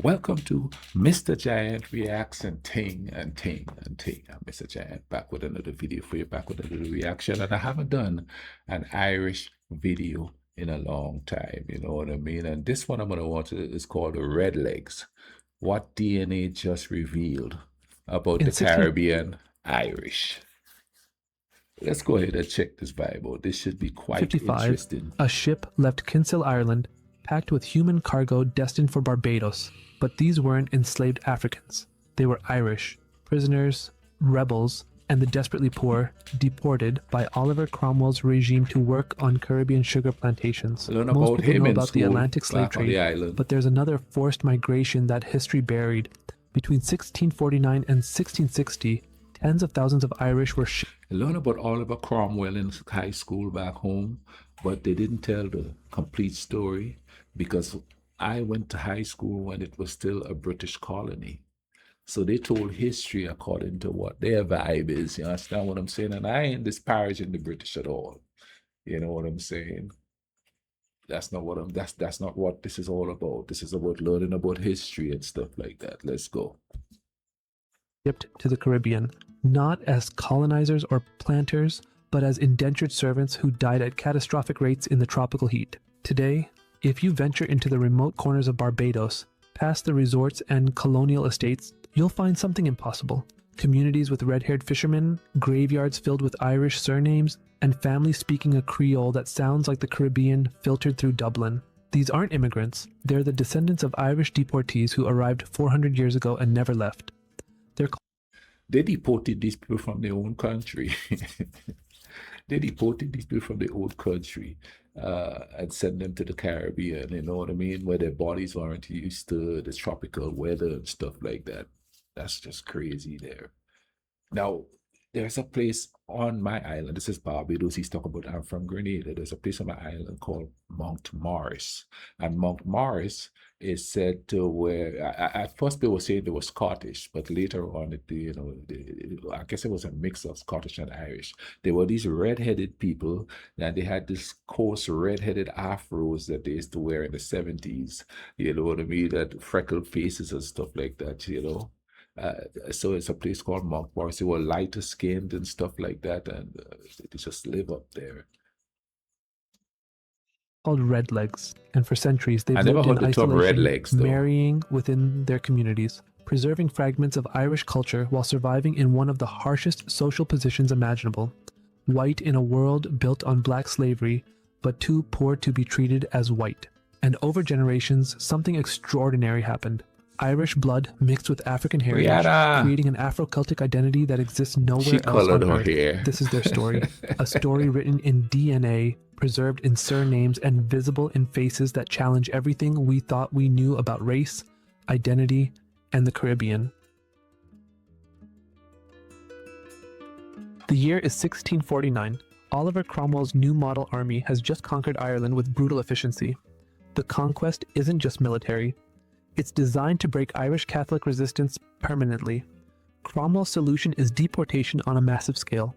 Welcome to Mr. Giant Reacts and Ting and Ting and Ting. I'm Mr. Giant back with another video for you, back with another reaction. And I haven't done an Irish video in a long time, you know what I mean? And this one I'm going to watch is called Redlegs. What DNA just revealed about In the Caribbean Irish. Let's go ahead and check this Bible. This should be quite 1655, interesting. a ship left Kinsale, Ireland, packed with human cargo destined for Barbados, but these weren't enslaved Africans. They were Irish, prisoners, rebels, and the desperately poor, deported by Oliver Cromwell's regime to work on Caribbean sugar plantations. Most people know about the Atlantic slave trade, but there's another forced migration that history buried. Between 1649 and 1660, tens of thousands of Irish were I learned about Oliver Cromwell in high school back home, but they didn't tell the complete story because I went to high school when it was still a British colony. So they told history according to what their vibe is. You understand what I'm saying? And I ain't disparaging the British at all. You know what I'm saying? That's not what that's not what this is all about. This is about learning about history and stuff like that. Let's go. Shipped to the Caribbean, not as colonizers or planters, but as indentured servants who died at catastrophic rates in the tropical heat. Today, if you venture into the remote corners of Barbados, past the resorts and colonial estates, you'll find something impossible. Communities with red-haired fishermen, graveyards filled with Irish surnames, and families speaking a Creole that sounds like the Caribbean filtered through Dublin. These aren't immigrants, they're the descendants of Irish deportees who arrived 400 years ago and never left. They deported these people from their own country. They deported these people from their own country and sent them to the Caribbean, you know what I mean, where their bodies aren't used to the tropical weather and stuff like that. That's just crazy there. Now, there's a place on my island. This is Barbados. He's talking about I'm from Grenada. There's a place on my island called Mount Morris. And Mount Morris is said to where at first they were saying they were Scottish, but later on I guess it was a mix of Scottish and Irish. There were these red-headed people, and they had this coarse red-headed afros that they used to wear in the 70s. You know what I mean? That freckled faces and stuff like that, you know. So it's a place called Mount Morris. They were lighter skinned and stuff like that, and they just live up there. Called Redlegs, and for centuries they've lived in isolation, Redlegs, marrying within their communities, preserving fragments of Irish culture while surviving in one of the harshest social positions imaginable. White in a world built on black slavery, but too poor to be treated as white. And over generations, something extraordinary happened. Irish blood mixed with African heritage, creating an Afro-Celtic identity that exists nowhere else on Earth. This is their story, a story written in DNA, preserved in surnames, and visible in faces that challenge everything we thought we knew about race, identity, and the Caribbean. The year is 1649. Oliver Cromwell's new model army has just conquered Ireland with brutal efficiency. The conquest isn't just military. It's designed to break Irish Catholic resistance permanently. Cromwell's solution is deportation on a massive scale.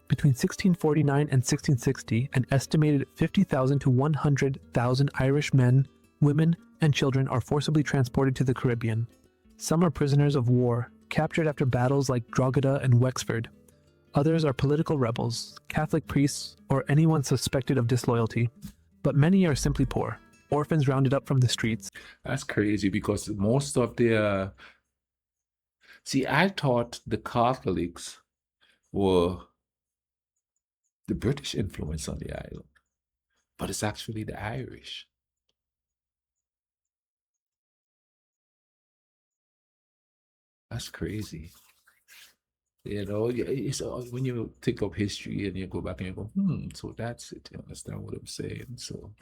Between 1649 and 1660, an estimated 50,000 to 100,000 Irish men, women, and children are forcibly transported to the Caribbean. Some are prisoners of war, captured after battles like Drogheda and Wexford. Others are political rebels, Catholic priests, or anyone suspected of disloyalty. But many are simply poor. Orphans rounded up from the streets. That's crazy because most of their... See, I thought the Catholics were the British influence on the island, but it's actually the Irish. That's crazy. You know, it's, when you think of history and you go back and you go, so that's it. You understand what I'm saying? So...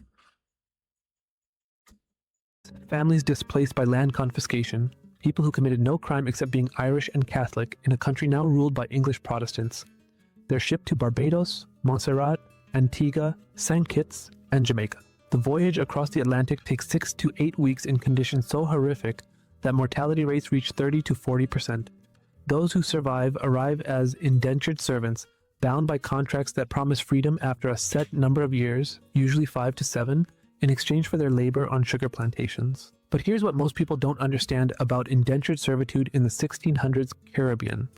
Families displaced by land confiscation, people who committed no crime except being Irish and Catholic in a country now ruled by English Protestants. They're shipped to Barbados, Montserrat, Antigua, St. Kitts, and Jamaica. The voyage across the Atlantic takes 6 to 8 weeks in conditions so horrific that mortality rates reach 30 to 40%. Those who survive arrive as indentured servants, bound by contracts that promise freedom after a set number of years, usually 5 to 7, in exchange for their labor on sugar plantations. But here's what most people don't understand about indentured servitude in the 1600s Caribbean.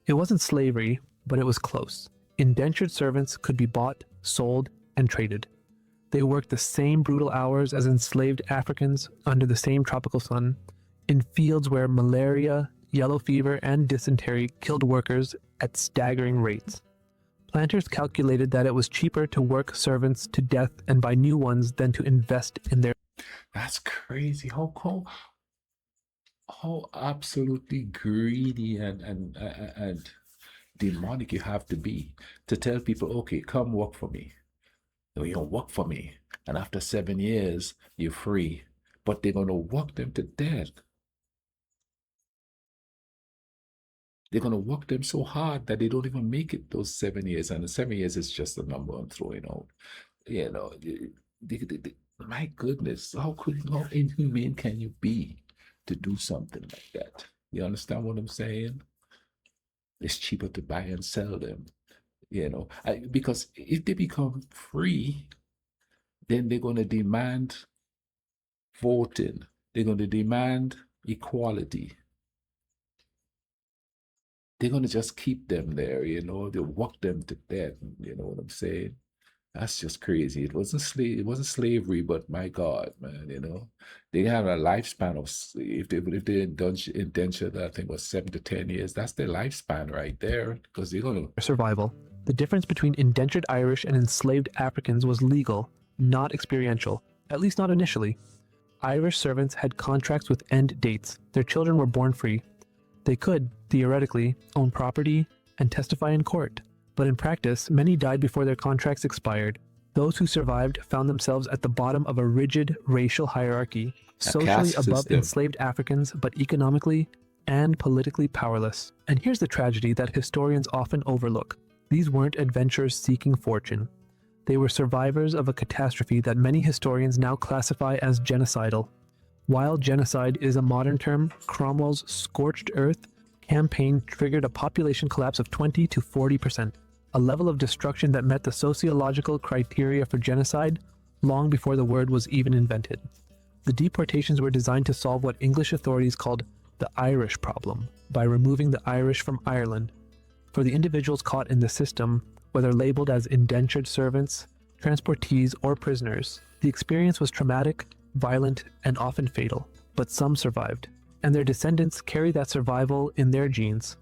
It wasn't slavery, but it was close. Indentured servants could be bought, sold, and traded. They worked the same brutal hours as enslaved Africans under the same tropical sun, in fields where malaria, yellow fever, and dysentery killed workers at staggering rates. Planters calculated that it was cheaper to work servants to death and buy new ones than to invest in their. That's crazy. How absolutely greedy and demonic you have to be to tell people, okay, come work for me. No, you don't work for me. And after 7 years, you're free. But they're going to work them to death. They're going to work them so hard that they don't even make it those 7 years. And the 7 years is just a number I'm throwing out. You know, my goodness, how inhumane can you be to do something like that? You understand what I'm saying? It's cheaper to buy and sell them, you know, because if they become free, then they're going to demand voting. They're going to demand equality. They're going to just keep them there, you know, they'll work them to death, you know what I'm saying? That's just crazy. It wasn't slavery, but my God, man, you know, they have a lifespan of, if they indentured, I think was 7 to 10 years. That's their lifespan right there, because they're gonna survival. The difference between indentured Irish and enslaved Africans was legal, not experiential, at least not initially. Irish servants had contracts with end dates. Their children were born free. They could, theoretically, own property and testify in court. But in practice, many died before their contracts expired. Those who survived found themselves at the bottom of a rigid racial hierarchy, socially above enslaved Africans, but economically and politically powerless. And here's the tragedy that historians often overlook. These weren't adventurers seeking fortune. They were survivors of a catastrophe that many historians now classify as genocidal. While genocide is a modern term, Cromwell's Scorched Earth campaign triggered a population collapse of 20 to 40%, a level of destruction that met the sociological criteria for genocide long before the word was even invented. The deportations were designed to solve what English authorities called the Irish problem, by removing the Irish from Ireland. For the individuals caught in the system, whether labeled as indentured servants, transportees, or prisoners, the experience was traumatic, violent, and often fatal. But some survived, and their descendants carry that survival in their genes.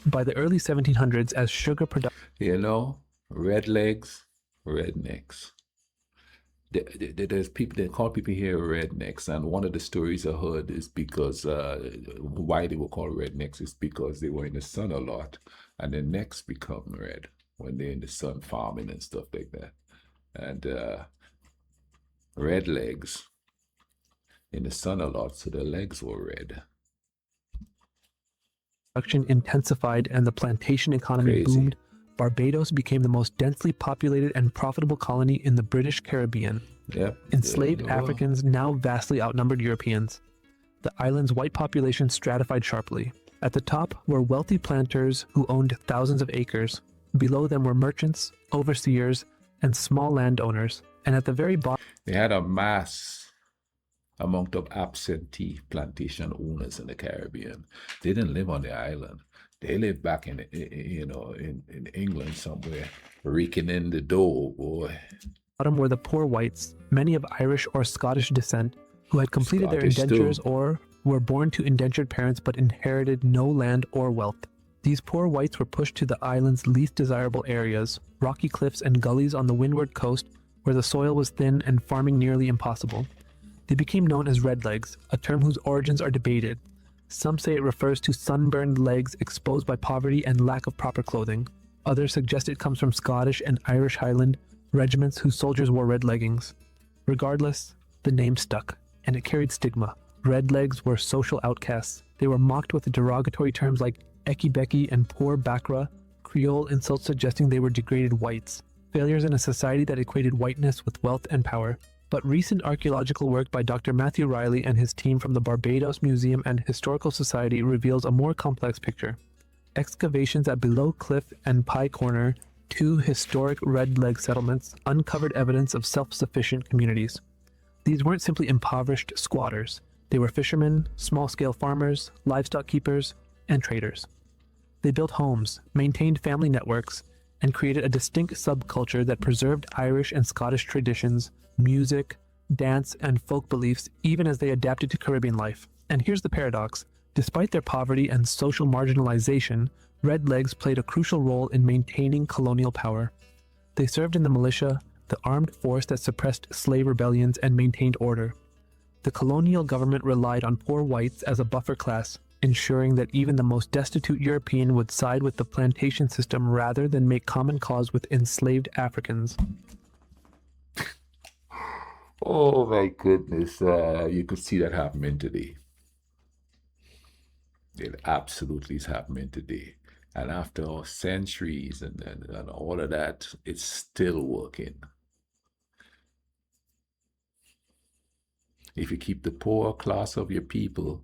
By the early 1700s, as sugar production... You know, redlegs, rednecks. There's people, they call people here rednecks, and one of the stories I heard is because why they were called rednecks is because they were in the sun a lot, and their necks become red when they're in the sun farming and stuff like that. And redlegs in the sun a lot, so their legs were red. Production intensified and the plantation economy boomed. Barbados became the most densely populated and profitable colony in the British Caribbean. Yep. Enslaved Africans now vastly outnumbered Europeans. The island's white population stratified sharply. At the top were wealthy planters who owned thousands of acres. Below them were merchants, overseers, and small landowners. And at the very bottom, they had a mass amount of absentee plantation owners in the Caribbean. They didn't live on the island. They lived back in England somewhere, raking in the dough, boy. Bottom were the poor whites, many of Irish or Scottish descent, who had completed their indentures or were born to indentured parents but inherited no land or wealth. These poor whites were pushed to the island's least desirable areas, rocky cliffs and gullies on the windward coast where the soil was thin and farming nearly impossible. They became known as Redlegs, a term whose origins are debated. Some say it refers to sunburned legs exposed by poverty and lack of proper clothing. Others suggest it comes from Scottish and Irish Highland regiments whose soldiers wore red leggings. Regardless, the name stuck, and it carried stigma. Redlegs were social outcasts. They were mocked with derogatory terms like Eki Beki and Poor Bakra, Creole insults suggesting they were degraded whites, failures in a society that equated whiteness with wealth and power. But recent archaeological work by Dr. Matthew Riley and his team from the Barbados Museum and Historical Society reveals a more complex picture. Excavations at Below Cliff and Pie Corner, two historic red leg settlements, uncovered evidence of self-sufficient communities. These weren't simply impoverished squatters. They were fishermen, small-scale farmers, livestock keepers, and traders. They built homes, maintained family networks, and created a distinct subculture that preserved Irish and Scottish traditions, music, dance, and folk beliefs even as they adapted to Caribbean life. And here's the paradox. Despite their poverty and social marginalization, Redlegs played a crucial role in maintaining colonial power. They served in the militia, the armed force that suppressed slave rebellions and maintained order. The colonial government relied on poor whites as a buffer class, ensuring that even the most destitute European would side with the plantation system rather than make common cause with enslaved Africans. Oh my goodness, you could see that happening today. It absolutely is happening today. And after centuries and all of that, it's still working. If you keep the poor class of your people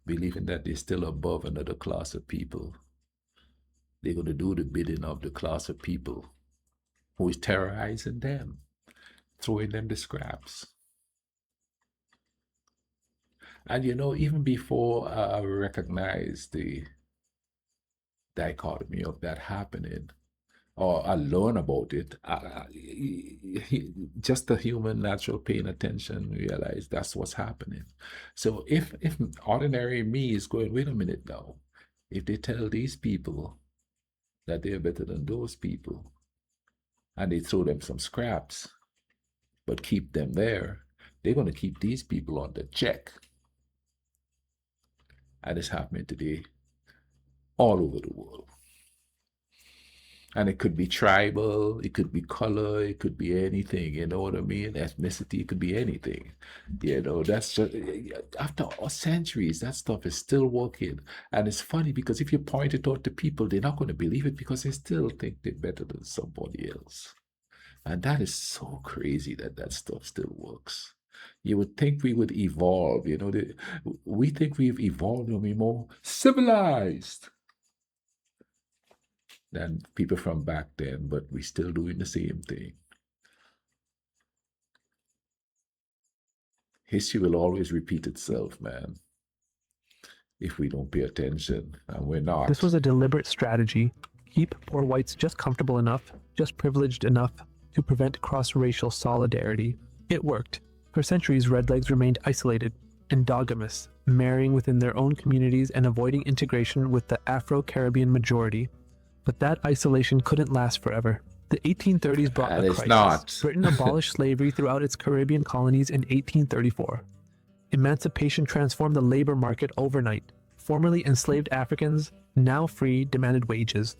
believing that they're still above another class of people, they're going to do the bidding of the class of people who is terrorizing them, throwing them the scraps. And even before I recognized the dichotomy of that happening, or I learn about it, just the human natural paying attention realize that's what's happening. So if ordinary me is going, wait a minute now, if they tell these people that they're better than those people, and they throw them some scraps, but keep them there, they're going to keep these people on the check. And it's happening today all over the world. And it could be tribal, it could be color, it could be anything, you know what I mean? Ethnicity, it could be anything. That's just, after centuries, that stuff is still working. And it's funny because if you point it out to people, they're not going to believe it because they still think they're better than somebody else. And that is so crazy that stuff still works. You would think we would evolve, we think we've evolved and we're more civilized than people from back then, but we're still doing the same thing. History will always repeat itself, man, if we don't pay attention, and we're not. This was a deliberate strategy. Keep poor whites just comfortable enough, just privileged enough to prevent cross-racial solidarity. It worked. For centuries, Redlegs remained isolated, endogamous, marrying within their own communities and avoiding integration with the Afro-Caribbean majority. But that isolation couldn't last forever. The 1830s brought a crisis. Britain abolished slavery throughout its Caribbean colonies in 1834. Emancipation transformed the labor market overnight. Formerly enslaved Africans, now free, demanded wages.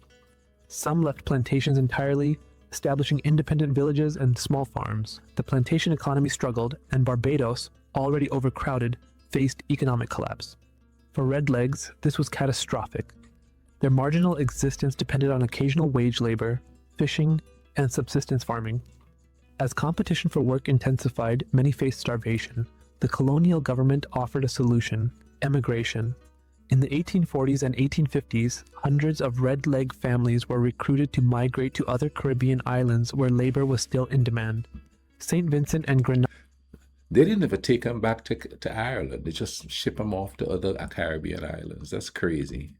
Some left plantations entirely, establishing independent villages and small farms. The plantation economy struggled, and Barbados, already overcrowded, faced economic collapse. For Redlegs, this was catastrophic. Their marginal existence depended on occasional wage labor, fishing, and subsistence farming. As competition for work intensified, many faced starvation. The colonial government offered a solution: emigration. In the 1840s and 1850s, hundreds of Redleg families were recruited to migrate to other Caribbean islands where labor was still in demand. St. Vincent and Grenada. They didn't ever take them back to Ireland. They just ship them off to other Caribbean islands. That's crazy.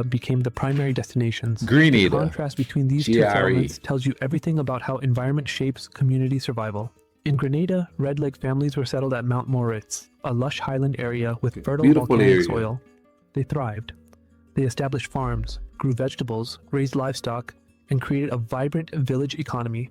Became the primary destinations. Grenada. The contrast between these two settlements tells you everything about how environment shapes community survival. In Grenada, Redleg families were settled at Mount Moritz, a lush highland area with fertile volcanic soil. They thrived. They established farms, grew vegetables, raised livestock, and created a vibrant village economy.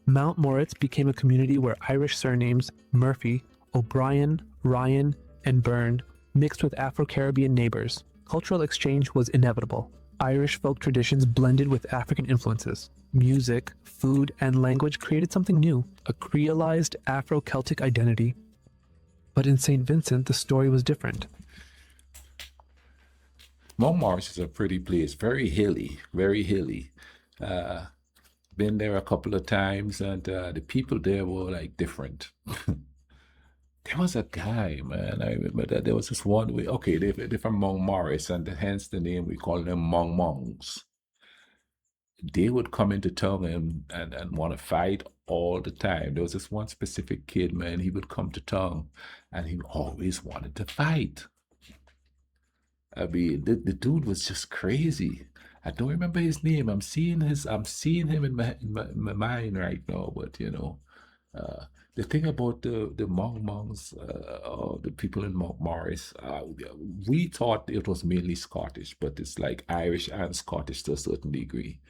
Mount Moritz became a community where Irish surnames Murphy, O'Brien, Ryan, and Byrne mixed with Afro-Caribbean neighbors. Cultural exchange was inevitable. Irish folk traditions blended with African influences. Music, food, and language created something new, a creolized Afro-Celtic identity. But in St. Vincent, the story was different. Montmartre is a pretty place, very hilly, very hilly. Been there a couple of times, and the people there were like different. There was a guy, man. I remember that there was this one. They're from Montmartre, and hence the name we call them Mongs. they would come into town and want to fight all the time. There was this one specific kid, man, he would come to town and he always wanted to fight. I mean, the dude was just crazy. I don't remember his name. I'm seeing him in my mind right now, but uh, the thing about the Hmongs, or the people in Mount Morris, we thought it was mainly Scottish, but it's like Irish and Scottish to a certain degree.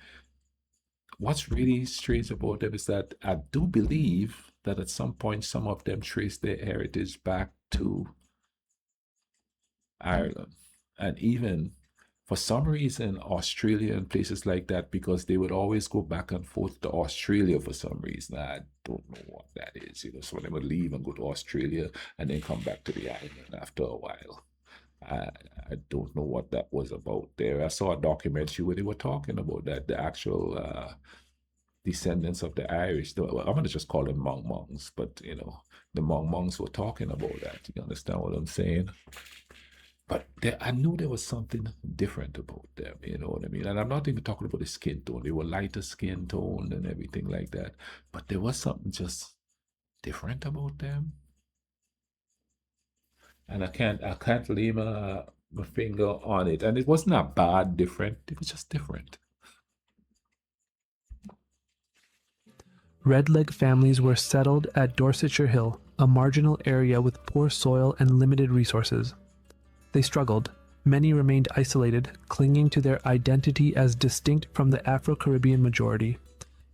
What's really strange about them is that I do believe that at some point some of them trace their heritage back to Ireland, and even for some reason Australia and places like that, because they would always go back and forth to Australia for some reason. I don't know what that is, so they would leave and go to Australia and then come back to the island after a while. I, I don't know what that was about there. I saw a documentary where they were talking about that, the actual descendants of the Irish. Well, I'm going to just call them Hmongs, but the Hmongs were talking about that. You understand what I'm saying? But I knew there was something different about them, you know what I mean? And I'm not even talking about the skin tone. They were lighter skin tone and everything like that. But there was something just different about them. And I can't lay my finger on it. And it wasn't a bad different. It was just different. Redleg families were settled at Dorsetshire Hill, a marginal area with poor soil and limited resources. They struggled. Many remained isolated, clinging to their identity as distinct from the Afro-Caribbean majority.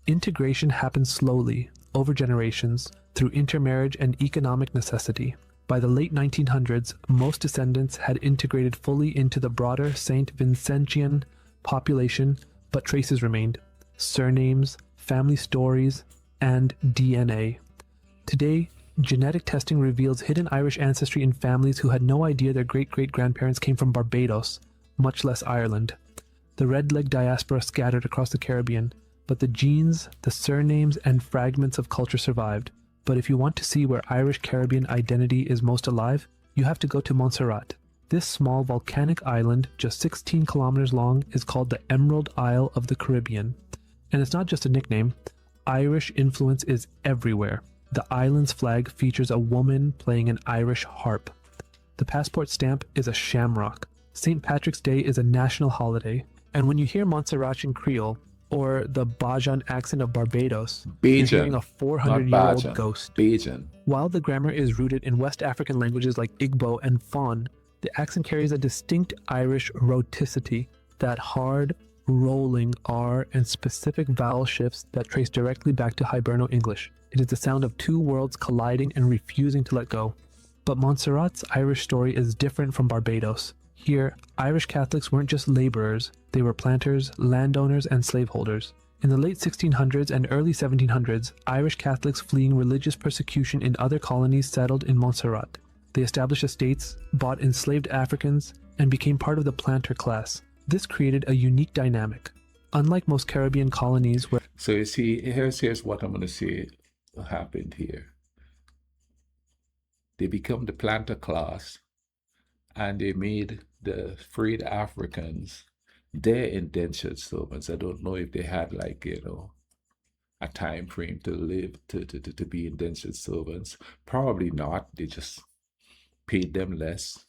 Integration happened slowly, over generations, through intermarriage and economic necessity. By the late 1900s, most descendants had integrated fully into the broader St. Vincentian population, but traces remained: surnames, family stories, and DNA. Today, genetic testing reveals hidden Irish ancestry in families who had no idea their great-great-grandparents came from Barbados, much less Ireland. The Redleg diaspora scattered across the Caribbean, but the genes, the surnames, and fragments of culture survived. But if you want to see where Irish Caribbean identity is most alive, you have to go to Montserrat. This small volcanic island, just 16 kilometers long, is called the Emerald Isle of the Caribbean. And it's not just a nickname. Irish influence is everywhere. The island's flag features a woman playing an Irish harp. The passport stamp is a shamrock. St. Patrick's Day is a national holiday. And when you hear Montserratian Creole, or the Bajan accent of Barbados, you're hearing a 400-year-old ghost. Bajan. While the grammar is rooted in West African languages like Igbo and Fon, the accent carries a distinct Irish rhoticity, that hard, rolling R and specific vowel shifts that trace directly back to Hiberno English. It is the sound of two worlds colliding and refusing to let go. But Montserrat's Irish story is different from Barbados. Here, Irish Catholics weren't just laborers, they were planters, landowners, and slaveholders. In the late 1600s and early 1700s, Irish Catholics fleeing religious persecution in other colonies settled in Montserrat. They established estates, bought enslaved Africans, and became part of the planter class. This created a unique dynamic. Unlike most Caribbean colonies where... So you see, here's what I'm going to say happened here. They become the planter class, and they made the freed Africans their indentured servants. I don't know if they had a time frame to live to be indentured servants. Probably not. They just paid them less,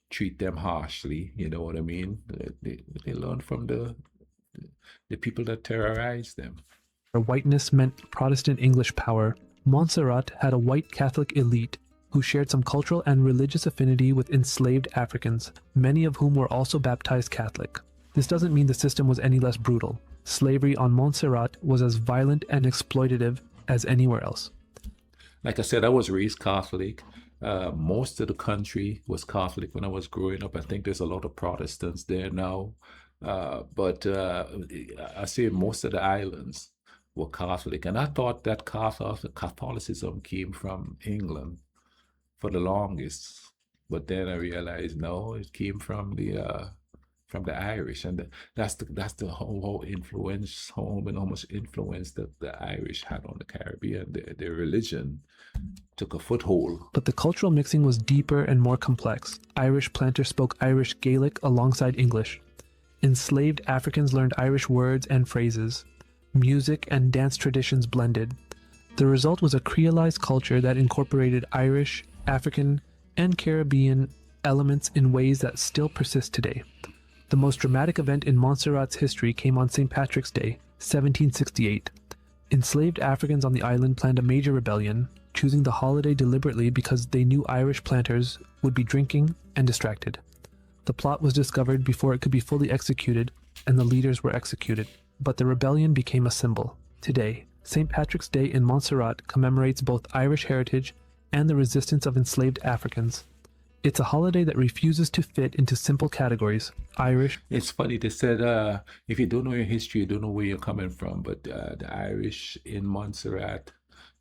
treat them harshly. You know what I mean? They learn from the people that terrorized them. Where whiteness meant Protestant English power, Montserrat had a white Catholic elite who shared some cultural and religious affinity with enslaved Africans, many of whom were also baptized Catholic. This doesn't mean the system was any less brutal. Slavery on Montserrat was as violent and exploitative as anywhere else. Like I said, I was raised Catholic. Most of the country was Catholic when I was growing up. I think there's a lot of Protestants there now. But I say most of the islands were Catholic. And I thought that Catholicism came from England for the longest. But then I realized, no, it came from the Irish. And that's the whole influence, and how much influence that the Irish had on the Caribbean. Their religion took a foothold. But the cultural mixing was deeper and more complex. Irish planters spoke Irish Gaelic alongside English. Enslaved Africans learned Irish words and phrases. Music and dance traditions blended. The result was a creolized culture that incorporated Irish, African, and Caribbean elements in ways that still persist today. The most dramatic event in Montserrat's history came on St. Patrick's Day, 1768. Enslaved Africans on the island planned a major rebellion, choosing the holiday deliberately because they knew Irish planters would be drinking and distracted. The plot was discovered before it could be fully executed, and the leaders were executed. But the rebellion became a symbol. Today, St. Patrick's Day in Montserrat commemorates both Irish heritage and the resistance of enslaved Africans. It's a holiday that refuses to fit into simple categories. Irish. It's funny, they said, if you don't know your history, you don't know where you're coming from. But the Irish in Montserrat,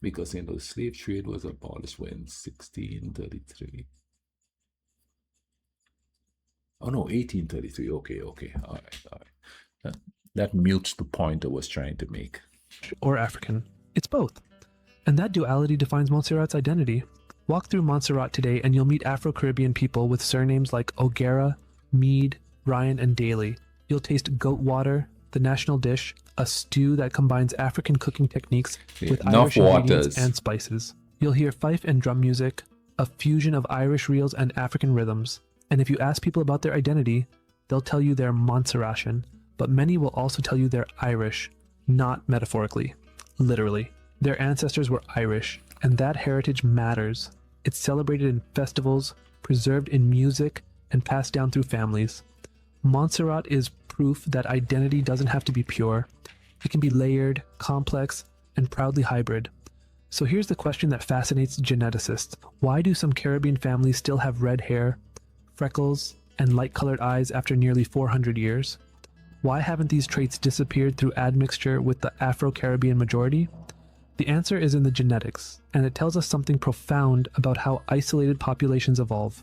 because the slave trade was abolished when 1633. Oh no, 1833. Okay. All right. That mutes the point I was trying to make. Or African. It's both. And that duality defines Montserrat's identity. Walk through Montserrat today and you'll meet Afro-Caribbean people with surnames like O'Gara, Mead, Ryan, and Daly. You'll taste goat water, the national dish, a stew that combines African cooking techniques with Irish ingredients and spices. You'll hear fife and drum music, a fusion of Irish reels and African rhythms. And if you ask people about their identity, they'll tell you they're Montserratian, but many will also tell you they're Irish, not metaphorically, literally. Their ancestors were Irish, and that heritage matters. It's celebrated in festivals, preserved in music, and passed down through families. Montserrat is proof that identity doesn't have to be pure. It can be layered, complex, and proudly hybrid. So here's the question that fascinates geneticists. Why do some Caribbean families still have red hair, freckles, and light-colored eyes after nearly 400 years? Why haven't these traits disappeared through admixture with the Afro-Caribbean majority? The answer is in the genetics, and it tells us something profound about how isolated populations evolve.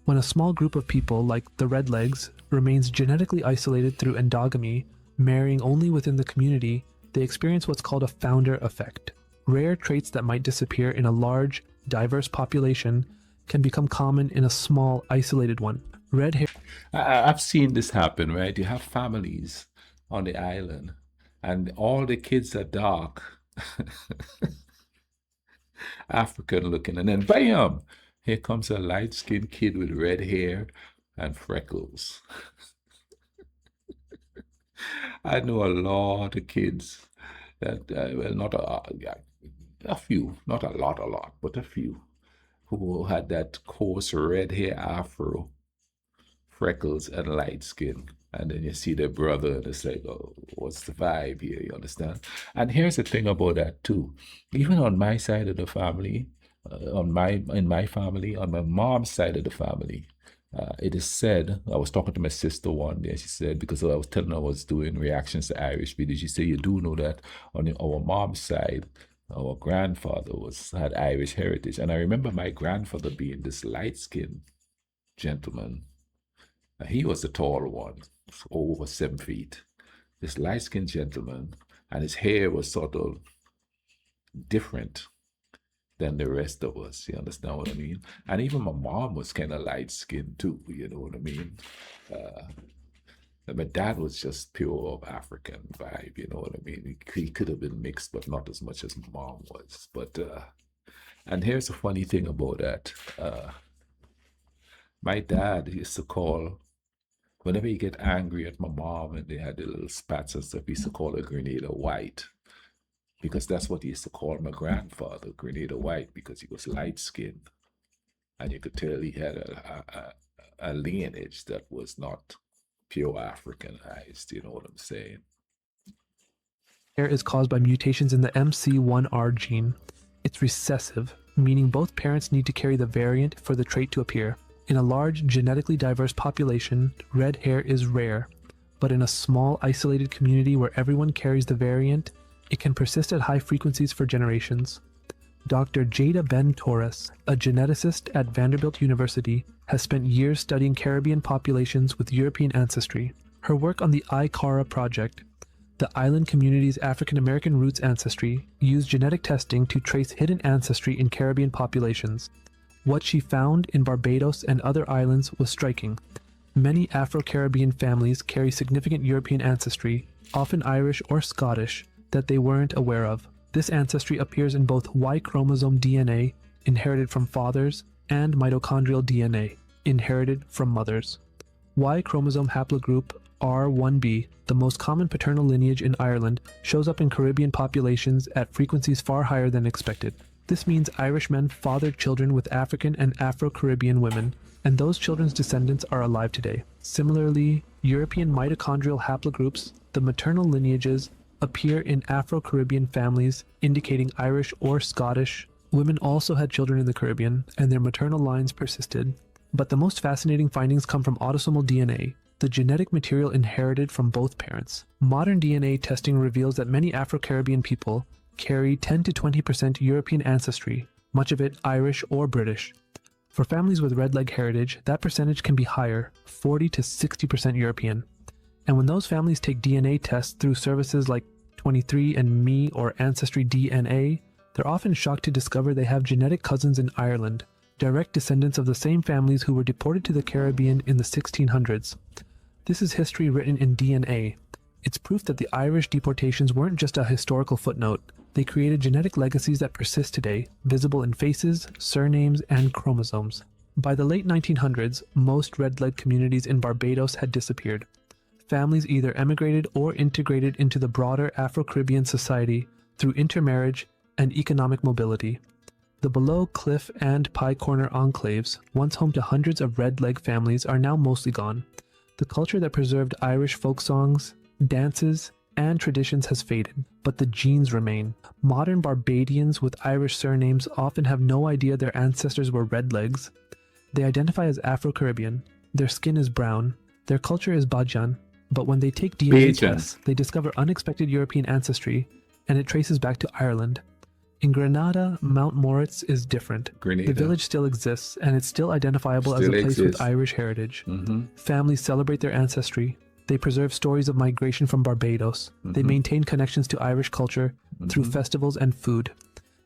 When a small group of people, like the Redlegs, remains genetically isolated through endogamy, marrying only within the community, they experience what's called a founder effect. Rare traits that might disappear in a large, diverse population can become common in a small, isolated one. Red hair. I've seen this happen, right? You have families on the island, and all the kids are dark. African looking, and then bam, here comes a light-skinned kid with red hair and freckles. I know a lot of kids that, well, not a few, not a lot, but a few, who had that coarse red hair afro, freckles, and light skin. And then you see their brother, and it's like, oh, what's the vibe here? You understand? And here's the thing about that too. Even on my side of the family, in my family, on my mom's side of the family, it is said. I was talking to my sister one day. She said, because I was telling her I was doing reactions to Irish videos. She said, you do know that on our mom's side, our grandfather had Irish heritage, and I remember my grandfather being this light-skinned gentleman. He was the tall one, over 7 feet. This light-skinned gentleman, and his hair was sort of different than the rest of us. You understand what I mean? And even my mom was kind of light-skinned too. You know what I mean? My dad was just pure African vibe. You know what I mean? He could have been mixed, but not as much as my mom was. But and here's the funny thing about that. My dad used to call. Whenever he get angry at my mom and they had the little spats and stuff, he used to call her Grenada White. Because that's what he used to call my grandfather, Grenada White, because he was light-skinned. And you could tell he had a lineage that was not pure Africanized, you know what I'm saying? Hair is caused by mutations in the MC1R gene. It's recessive, meaning both parents need to carry the variant for the trait to appear. In a large, genetically diverse population, red hair is rare, but in a small, isolated community where everyone carries the variant, it can persist at high frequencies for generations. Dr. Jada Ben Torres, a geneticist at Vanderbilt University, has spent years studying Caribbean populations with European ancestry. Her work on the ICARA project, the island community's African-American roots ancestry, used genetic testing to trace hidden ancestry in Caribbean populations. What she found in Barbados and other islands was striking. Many Afro-Caribbean families carry significant European ancestry, often Irish or Scottish, that they weren't aware of. This ancestry appears in both Y chromosome DNA, inherited from fathers, and mitochondrial DNA, inherited from mothers. Y chromosome haplogroup R1b, the most common paternal lineage in Ireland, shows up in Caribbean populations at frequencies far higher than expected. This means Irish men fathered children with African and Afro-Caribbean women, and those children's descendants are alive today. Similarly, European mitochondrial haplogroups, the maternal lineages, appear in Afro-Caribbean families, indicating Irish or Scottish. Women also had children in the Caribbean, and their maternal lines persisted. But the most fascinating findings come from autosomal DNA, the genetic material inherited from both parents. Modern DNA testing reveals that many Afro-Caribbean people carry 10 to 20% European ancestry, much of it Irish or British. For families with red-leg heritage, that percentage can be higher, 40 to 60% European. And when those families take DNA tests through services like 23andMe or Ancestry DNA, they're often shocked to discover they have genetic cousins in Ireland, direct descendants of the same families who were deported to the Caribbean in the 1600s. This is history written in DNA. It's proof that the Irish deportations weren't just a historical footnote. They created genetic legacies that persist today, visible in faces, surnames, and chromosomes. By the late 1900s, most red-leg communities in Barbados had disappeared. Families either emigrated or integrated into the broader Afro-Caribbean society through intermarriage and economic mobility. The below Cliff and Pie Corner enclaves, once home to hundreds of red-leg families, are now mostly gone. The culture that preserved Irish folk songs, dances, and traditions has faded, but the genes remain. Modern Barbadians with Irish surnames often have no idea their ancestors were Redlegs. They identify as Afro-Caribbean. Their skin is brown. Their culture is Bajan. But when they take DNA tests, they discover unexpected European ancestry, and it traces back to Ireland. In Grenada, Mount Moritz is different. The village still exists, and it's still identifiable as a place with Irish heritage. Families celebrate their ancestry. They preserve stories of migration from Barbados. They maintain connections to Irish culture through festivals and food.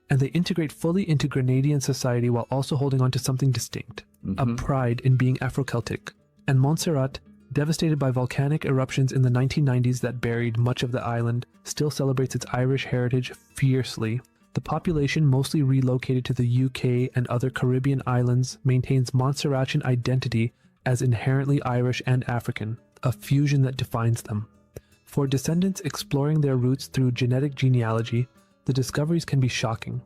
And they integrate fully into Grenadian society while also holding on to something distinct, a pride in being Afro-Celtic. And Montserrat, devastated by volcanic eruptions in the 1990s that buried much of the island, still celebrates its Irish heritage fiercely. The population, mostly relocated to the UK and other Caribbean islands, maintains Montserratian identity as inherently Irish and African, a fusion that defines them. For descendants exploring their roots through genetic genealogy, the discoveries can be shocking.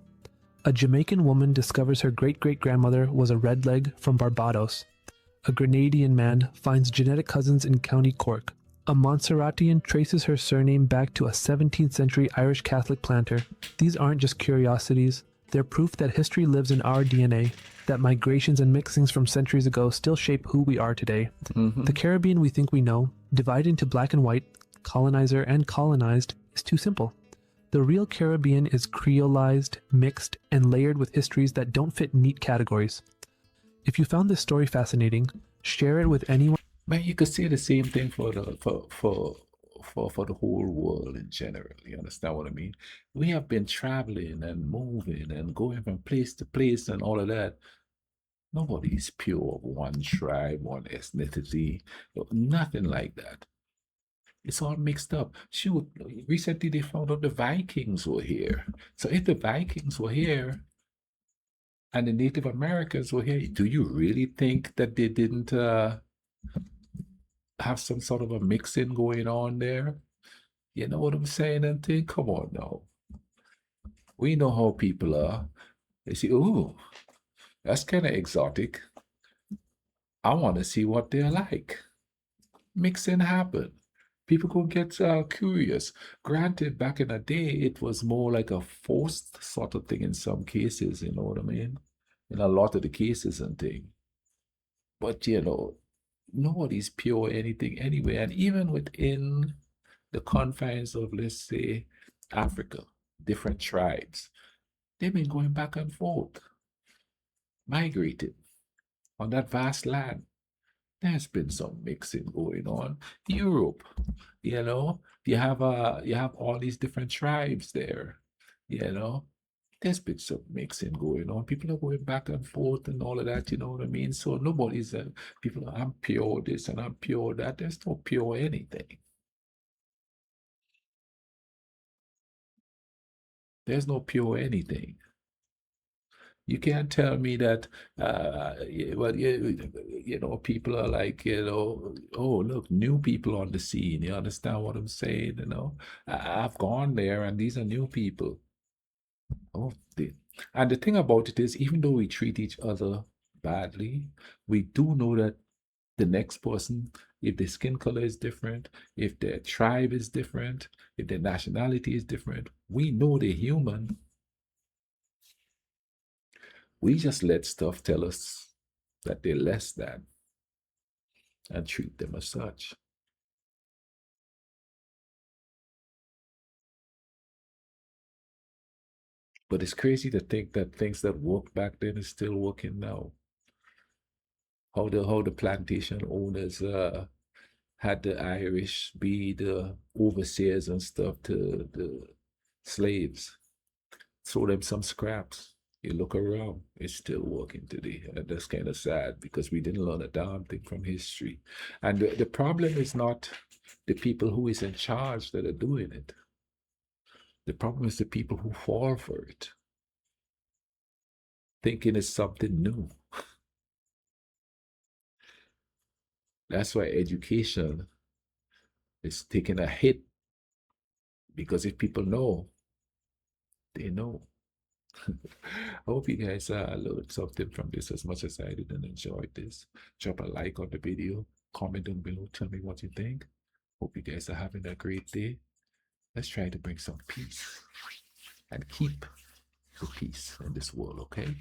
A Jamaican woman discovers her great-great-grandmother was a Redleg from Barbados. A Grenadian man finds genetic cousins in County Cork. A Montserratian traces her surname back to a 17th century Irish Catholic planter. These aren't just curiosities, they're proof that history lives in our DNA, that migrations and mixings from centuries ago still shape who we are today. The Caribbean we think we know, divided into black and white, colonizer and colonized, is too simple. The real Caribbean is creolized, mixed, and layered with histories that don't fit neat categories. If you found this story fascinating, share it with anyone. Man, you could say the same thing for the for the whole world in general. You understand what I mean? We have been traveling and moving and going from place to place and all of that. Nobody is pure of one tribe, one ethnicity, nothing like that. It's all mixed up. Shoot, recently they found out the Vikings were here. So if the Vikings were here and the Native Americans were here, do you really think that they didn't have some sort of a mixing going on there? You know what I'm saying? And think, come on now. We know how people are. They say, "Ooh, that's kind of exotic. I want to see what they're like." Mixing happen. People could get curious. Granted, back in the day, it was more like a forced sort of thing in some cases, you know what I mean? In a lot of the cases and thing. But, you know, nobody's pure anything anyway. And even within the confines of, let's say, Africa, different tribes, they've been going back and forth, migrating on that vast land. There's been some mixing going on. Europe, you know, you have all these different tribes there, you know. there's bits of mixing going on. People are going back and forth and all of that, you know what I mean? So nobody's, people are, I'm pure this and I'm pure that. There's no pure anything. There's no pure anything. You can't tell me that, well, you know, people are like, you know, oh, look, new people on the scene. You understand what I'm saying? You know, I've gone there and these are new people. Oh, and the thing about it is, even though we treat each other badly, we do know that the next person, if their skin color is different, if their tribe is different, if their nationality is different, we know they're human. We just let stuff tell us that they're less than and treat them as such. But it's crazy to think that things that worked back then is still working now. How the plantation owners had the Irish be the overseers and stuff to the slaves. Throw them some scraps. You look around, it's still working today. And that's kind of sad because we didn't learn a damn thing from history. And the problem is not the people who is in charge that are doing it. The problem is the people who fall for it, thinking it's something new. That's why education is taking a hit because if people know, they know. I hope you guys learned something from this as much as I did and enjoyed this. Drop a like on the video, comment down below, tell me what you think. Hope you guys are having a great day. Let's try to bring some peace and keep the peace in this world, okay?